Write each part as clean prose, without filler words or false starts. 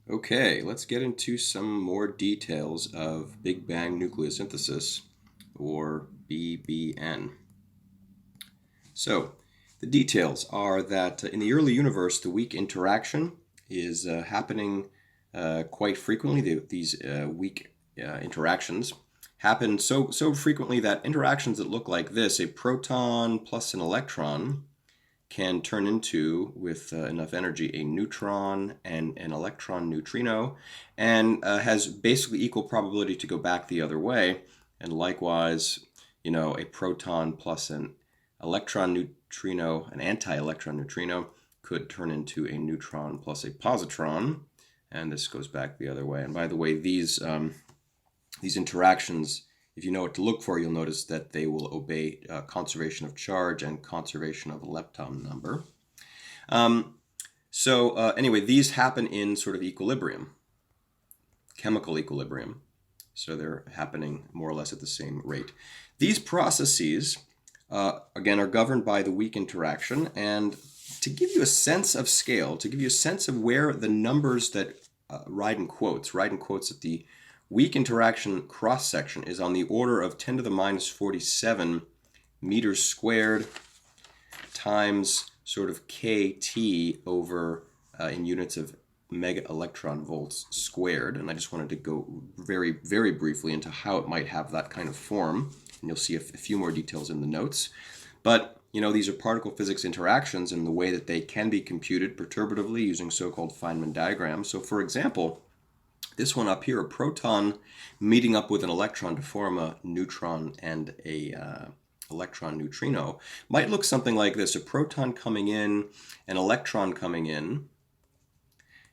Okay, let's get into some more details of Big Bang nucleosynthesis, or BBN. So, the details are that in the early universe, the weak interaction is happening quite frequently. These weak interactions happen so frequently that interactions that look like this, a proton plus an electron, can turn into, with enough energy, a neutron and an electron neutrino, and has basically equal probability to go back the other way. And likewise, a proton plus an electron neutrino, an anti-electron neutrino, could turn into a neutron plus a positron, and this goes back the other way. And by the way, these interactions, if you know what to look for, you'll notice that they will obey conservation of charge and conservation of lepton number. Anyway, these happen in sort of equilibrium, chemical equilibrium. So they're happening more or less at the same rate. These processes, again, are governed by the weak interaction. And to give you a sense of scale, to give you a sense of where the numbers that ride in quotes that the weak interaction cross-section is on the order of 10 to the minus 47 meters squared times sort of kT over in units of mega electron volts squared. And I just wanted to go very, very briefly into how it might have that kind of form. And you'll see a few more details in the notes. But, these are particle physics interactions in the way that they can be computed perturbatively using so-called Feynman diagrams. So, for example, this one up here, a proton meeting up with an electron to form a neutron and a electron neutrino, might look something like this: a proton coming in, an electron coming in,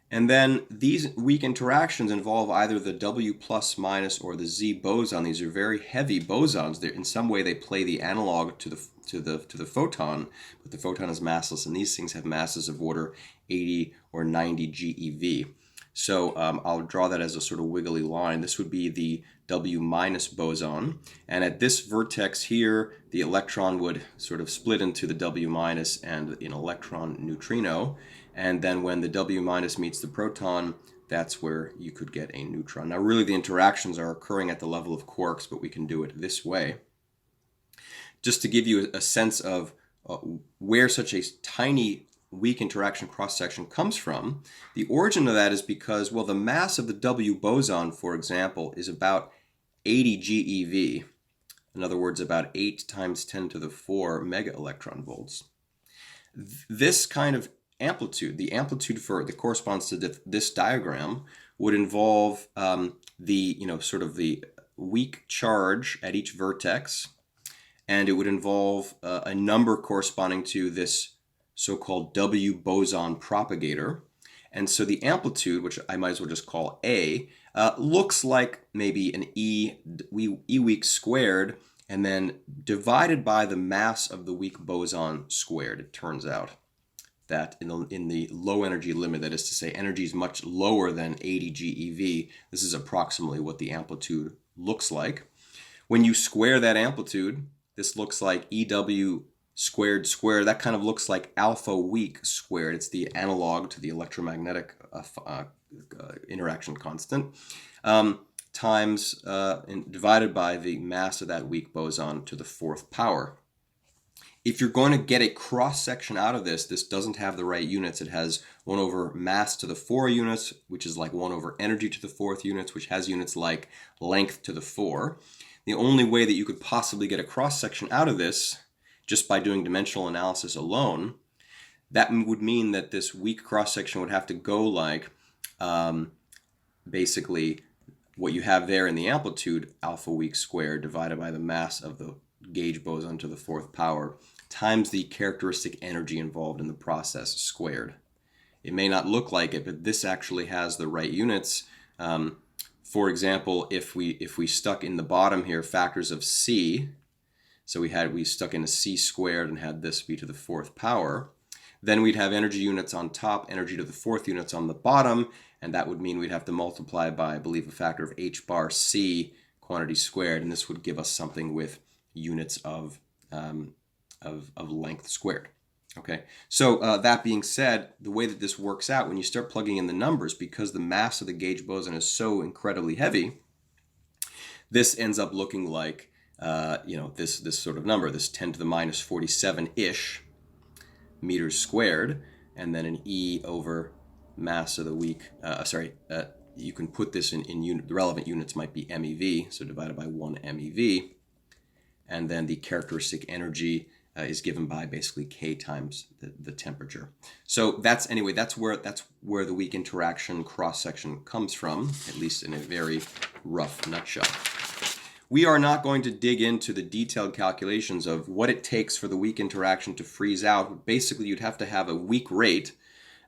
and then these weak interactions involve either the W plus minus or the Z boson. These are very heavy bosons. In some way, they play the analog to the photon, but the photon is massless, and these things have masses of order 80 or 90 GeV. So I'll draw that as a sort of wiggly line. This would be the W minus boson. And at this vertex here, the electron would sort of split into the W minus and an electron neutrino. And then when the W minus meets the proton, that's where you could get a neutron. Now, really, the interactions are occurring at the level of quarks, but we can do it this way. Just to give you a sense of where such a tiny weak interaction cross-section comes from, the origin of that is because, well, the mass of the W boson, for example, is about 80 GeV. In other words, about 8 times 10 to the 4 mega electron volts. This kind of amplitude, the amplitude that corresponds to this diagram, would involve sort of the weak charge at each vertex, and it would involve a number corresponding to this so-called W boson propagator. And so the amplitude, which I might as well just call A, looks like maybe an E weak squared, and then divided by the mass of the weak boson squared. It turns out that in the low energy limit, that is to say energy is much lower than 80 GeV, this is approximately what the amplitude looks like. When you square that amplitude, this looks like EW squared. That kind of looks like alpha weak squared. It's the analog to the electromagnetic interaction constant, times divided by the mass of that weak boson to the 4th power. If you're going to get a cross-section out of this doesn't have the right units. It has 1 over mass to the 4 units, which is like 1 over energy to the 4th units, which has units like length to the 4. The only way that you could possibly get a cross-section out of this, just by doing dimensional analysis alone, that would mean that this weak cross-section would have to go like basically what you have there in the amplitude, alpha weak squared, divided by the mass of the gauge boson to the 4th power, times the characteristic energy involved in the process squared. It may not look like it, but this actually has the right units. For example, if we stuck in the bottom here factors of C, so we stuck in a C squared and had this be to the 4th power, then we'd have energy units on top, energy to the 4th units on the bottom, and that would mean we'd have to multiply by, I believe, a factor of h bar C quantity squared, and this would give us something with units of length squared. Okay, so that being said, the way that this works out, when you start plugging in the numbers, because the mass of the gauge boson is so incredibly heavy, this ends up looking like, this sort of number, this 10 to the minus 47-ish meters squared, and then an E over mass of the weak, you can put this in unit, the relevant units might be MeV, so divided by 1 MeV, and then the characteristic energy is given by basically K times the temperature. So that's where the weak interaction cross-section comes from, at least in a very rough nutshell. We are not going to dig into the detailed calculations of what it takes for the weak interaction to freeze out. Basically, you'd have to have a weak rate,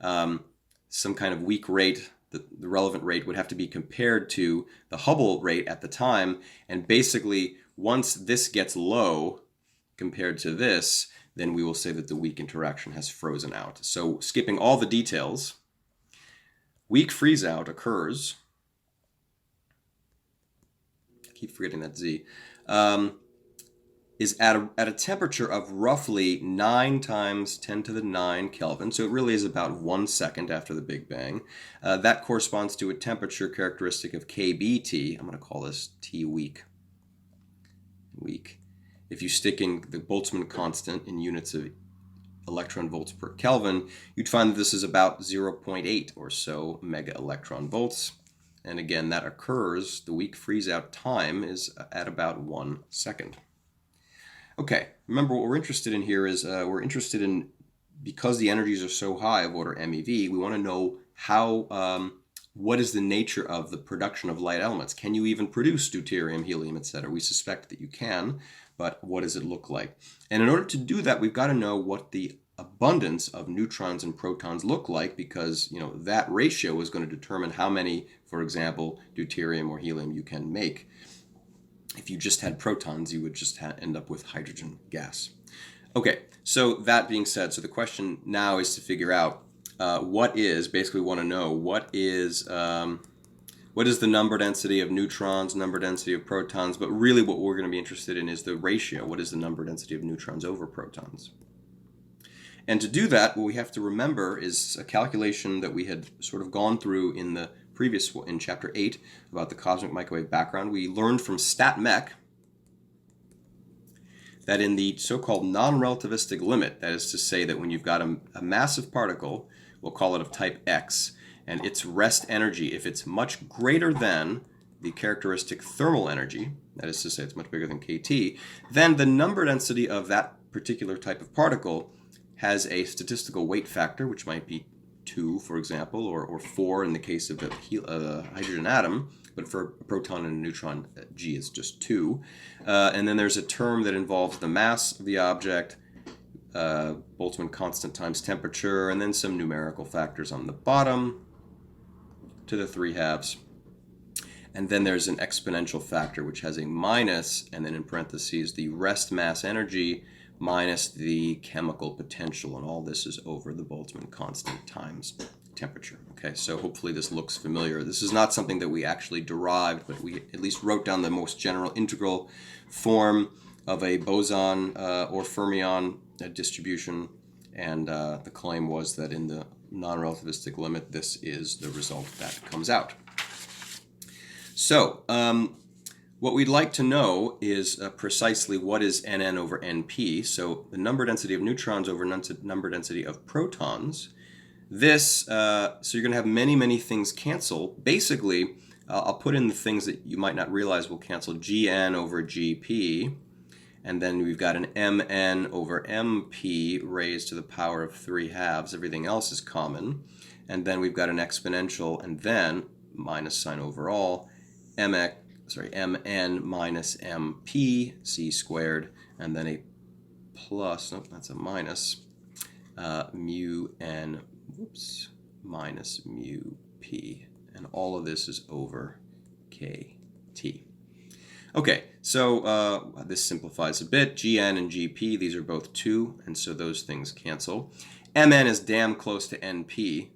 some kind of weak rate. The relevant rate would have to be compared to the Hubble rate at the time, and basically once this gets low compared to this, then we will say that the weak interaction has frozen out. So skipping all the details, weak freeze out occurs, I keep forgetting that Z, is at a temperature of roughly 9 times 10 to the 9 Kelvin. So it really is about 1 second after the Big Bang. That corresponds to a temperature characteristic of kBT. I'm going to call this T weak. If you stick in the Boltzmann constant in units of electron volts per Kelvin, you'd find that this is about 0.8 or so mega electron volts. And again, that occurs, the weak freeze out time is at about 1 second. Okay, remember what we're interested in here is we're interested in, because the energies are so high of order MeV, we want to know how, what is the nature of the production of light elements? Can you even produce deuterium, helium, etc.? We suspect that you can, but what does it look like? And in order to do that, we've got to know what the abundance of neutrons and protons look like, because that ratio is going to determine how many, for example, deuterium or helium you can make. If you just had protons, you would just end up with hydrogen gas. Okay, so that being said, so the question now is to figure out basically we want to know what is the number density of neutrons, number density of protons, but really what we're going to be interested in is the ratio. What is the number density of neutrons over protons? And to do that, what we have to remember is a calculation that we had sort of gone through in chapter 8 about the cosmic microwave background. We learned from StatMech that in the so-called non-relativistic limit, that is to say that when you've got a massive particle, we'll call it of type X, and its rest energy, if it's much greater than the characteristic thermal energy, that is to say it's much bigger than kT, then the number density of that particular type of particle has a statistical weight factor, which might be 2, for example, or 4 in the case of the hydrogen atom, but for a proton and a neutron, G is just 2. And then there's a term that involves the mass of the object, Boltzmann constant times temperature, and then some numerical factors on the bottom to the 3/2. And then there's an exponential factor, which has a minus, and then in parentheses, the rest mass energy minus the chemical potential, and all this is over the Boltzmann constant times temperature. Okay, so hopefully this looks familiar. This is not something that we actually derived, but we at least wrote down the most general integral form of a boson or fermion distribution, and the claim was that in the non-relativistic limit, this is the result that comes out. So, what we'd like to know is precisely what is Nn over Np, so the number density of neutrons over number density of protons. This, so you're going to have many, many things cancel. Basically, I'll put in the things that you might not realize will cancel, Gn over Gp, and then we've got an Mn over Mp raised to the power of 3/2. Everything else is common. And then we've got an exponential, and then minus sign over all, Mn minus Mp, c squared, and then a plus, nope, that's a minus, mu n, minus mu p. And all of this is over kt. Okay, so this simplifies a bit. Gn and Gp, these are both 2, and so those things cancel. Mn is damn close to Np,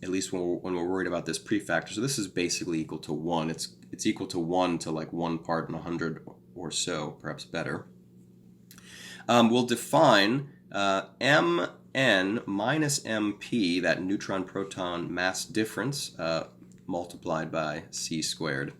at least when we're worried about this prefactor. So this is basically equal to 1. It's equal to 1 to like 1 part in 100 or so, perhaps better. We'll define Mn minus Mp, that neutron-proton mass difference, multiplied by c squared.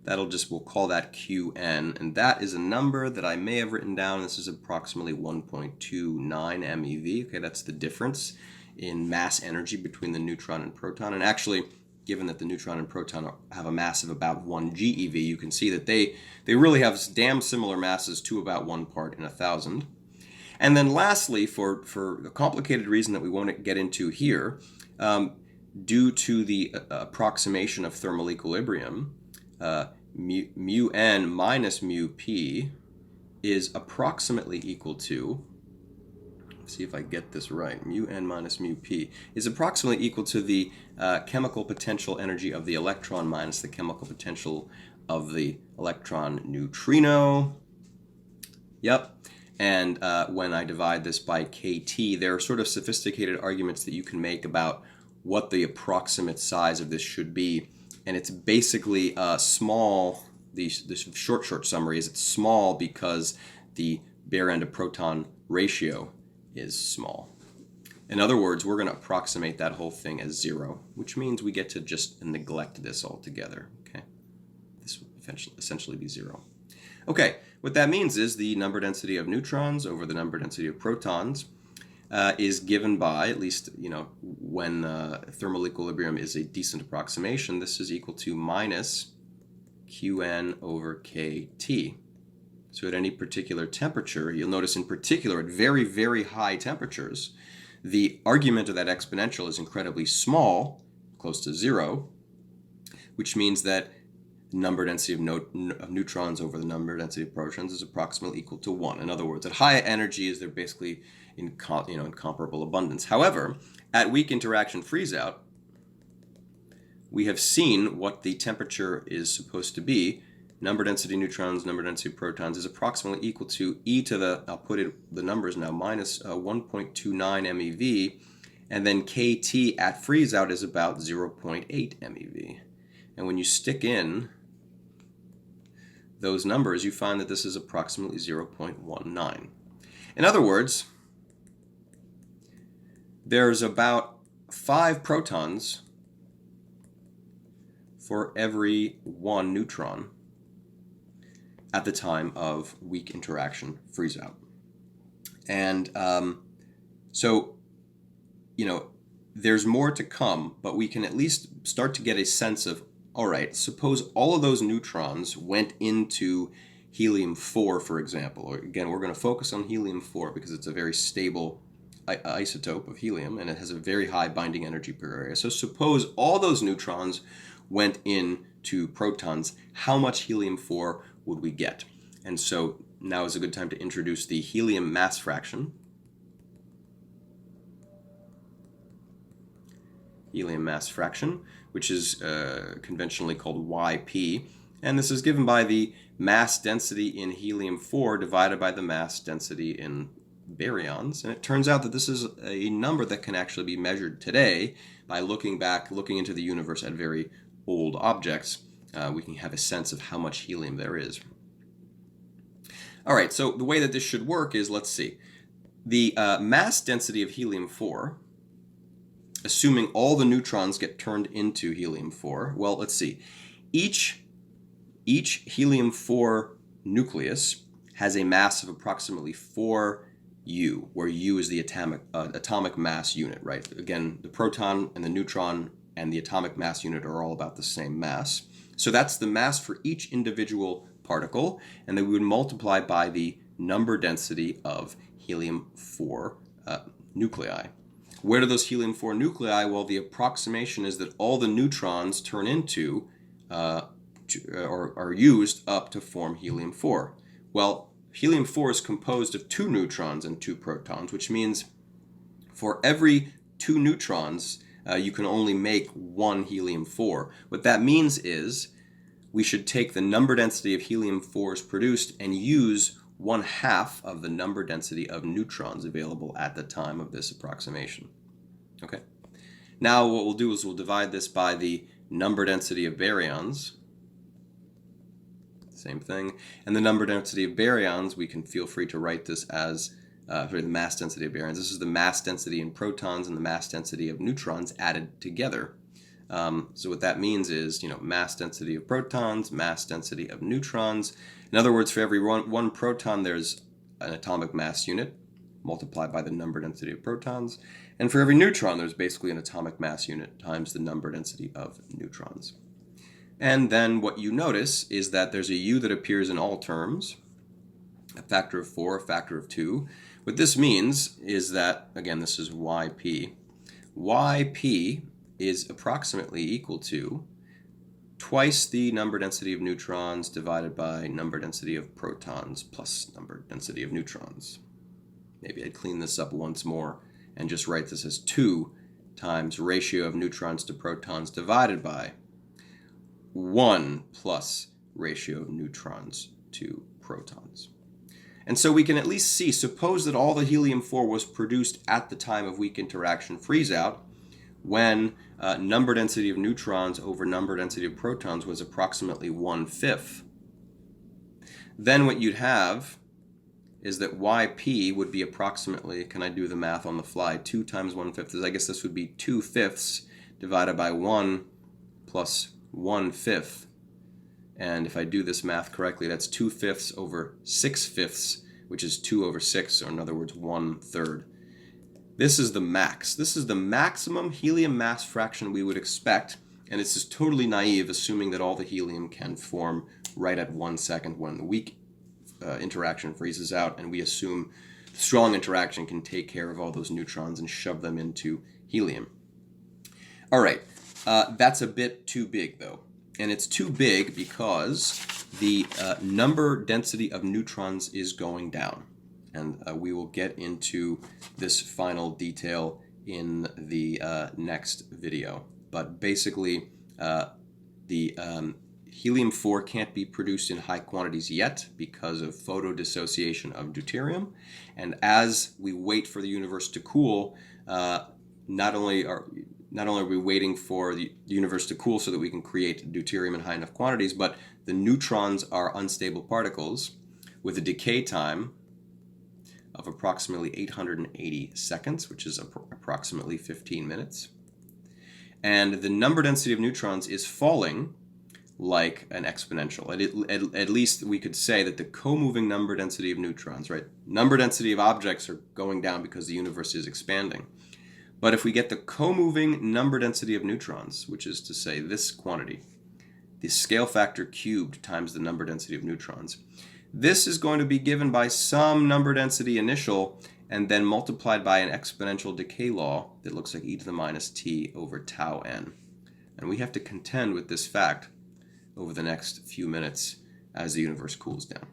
We'll call that Qn, and that is a number that I may have written down. This is approximately 1.29 MeV. Okay, that's the difference in mass energy between the neutron and proton. And actually, given that the neutron and proton have a mass of about 1 GeV, you can see that they really have damn similar masses to about 1 part in 1,000. And then lastly, for a complicated reason that we won't get into here, due to the approximation of thermal equilibrium, mu n minus mu p is approximately equal to, let's see if I get this right, mu n minus mu p is approximately equal to the chemical potential energy of the electron minus the chemical potential of the electron neutrino. Yep. And when I divide this by kT, there are sort of sophisticated arguments that you can make about what the approximate size of this should be. And it's basically small. The short summary is it's small because the baryon to proton ratio is small. In other words, we're going to approximate that whole thing as 0, which means we get to just neglect this altogether. Okay, this will essentially be 0. Okay, what that means is the number density of neutrons over the number density of protons is given by, at least, when thermal equilibrium is a decent approximation, this is equal to minus Qn over kT. So at any particular temperature, you'll notice in particular at very, very high temperatures, the argument of that exponential is incredibly small, close to 0, which means that number density of neutrons over the number density of protons is approximately equal to 1. In other words, at high energies, they're basically in comparable abundance. However, at weak interaction freeze-out, we have seen what the temperature is supposed to be. Number density neutrons, number density protons is approximately equal to e to the, I'll put it the numbers now, minus 1.29 MeV, and then kT at freeze-out is about 0.8 MeV. And when you stick in those numbers, you find that this is approximately 0.19. In other words, there's about 5 protons for every 1 neutron at the time of weak interaction freeze-out. And so, there's more to come, but we can at least start to get a sense of, all right, suppose all of those neutrons went into helium-4, for example. Again, we're going to focus on helium-4 because it's a very stable isotope of helium, and it has a very high binding energy per area. So suppose all those neutrons went into protons, how much helium-4 would we get? And so now is a good time to introduce the helium mass fraction. Helium mass fraction, which is conventionally called Yp, and this is given by the mass density in helium-4 divided by the mass density in baryons. And it turns out that this is a number that can actually be measured today by looking into the universe at very old objects. We can have a sense of how much helium there is. All right, so the way that this should work is, let's see, the mass density of helium-4, assuming all the neutrons get turned into helium-4, well, let's see, each helium-4 nucleus has a mass of approximately 4U, where U is the atomic mass unit, right? Again, the proton and the neutron and the atomic mass unit are all about the same mass. So that's the mass for each individual particle, and then we would multiply by the number density of helium-4 nuclei. Where do those helium-4 nuclei? Well, the approximation is that all the neutrons turn into or are used up to form helium-4. Well, helium-4 is composed of 2 neutrons and 2 protons, which means for every 2 neutrons, you can only make 1 helium-4. What that means is we should take the number density of helium-4s produced and use 1/2 of the number density of neutrons available at the time of this approximation. Okay. Now what we'll do is we'll divide this by the number density of baryons. same thing. And the number density of baryons, we can feel free to write this as the mass density of baryons. This is the mass density in protons and the mass density of neutrons added together. So what that means is, mass density of protons, mass density of neutrons. In other words, for every one proton, there's an atomic mass unit multiplied by the number density of protons. And for every neutron, there's basically an atomic mass unit times the number density of neutrons. And then what you notice is that there's a U that appears in all terms, a factor of 4, a factor of 2. What this means is that, again, this is YP. YP is approximately equal to twice the number density of neutrons divided by number density of protons plus number density of neutrons. Maybe I'd clean this up once more and just write this as 2 times ratio of neutrons to protons divided by 1 plus ratio of neutrons to protons. And so we can at least see, suppose that all the helium-4 was produced at the time of weak interaction freeze-out, when number density of neutrons over number density of protons was approximately 1/5. Then what you'd have is that YP would be approximately, can I do the math on the fly, 2 times 1/5, I guess this would be 2/5 divided by 1 plus 1/5. And if I do this math correctly, that's 2/5 over 6/5, which is 2 over 6, or in other words, 1/3. This is the max. This is the maximum helium mass fraction we would expect, and this is totally naive, assuming that all the helium can form right at 1 second when the weak interaction freezes out, and we assume strong interaction can take care of all those neutrons and shove them into helium. All right, that's a bit too big, though. And it's too big because the number density of neutrons is going down. And we will get into this final detail in the next video. But basically, the helium-4 can't be produced in high quantities yet because of photodissociation of deuterium. And as we wait for the universe to cool, not only are we waiting for the universe to cool so that we can create deuterium in high enough quantities, but the neutrons are unstable particles with a decay time of approximately 880 seconds, which is approximately 15 minutes. And the number density of neutrons is falling like an exponential. At least we could say that the co-moving number density of neutrons, right? Number density of objects are going down because the universe is expanding. But if we get the co-moving number density of neutrons, which is to say this quantity, the scale factor cubed times the number density of neutrons, this is going to be given by some number density initial and then multiplied by an exponential decay law that looks like e to the minus t over tau n. And we have to contend with this fact over the next few minutes as the universe cools down.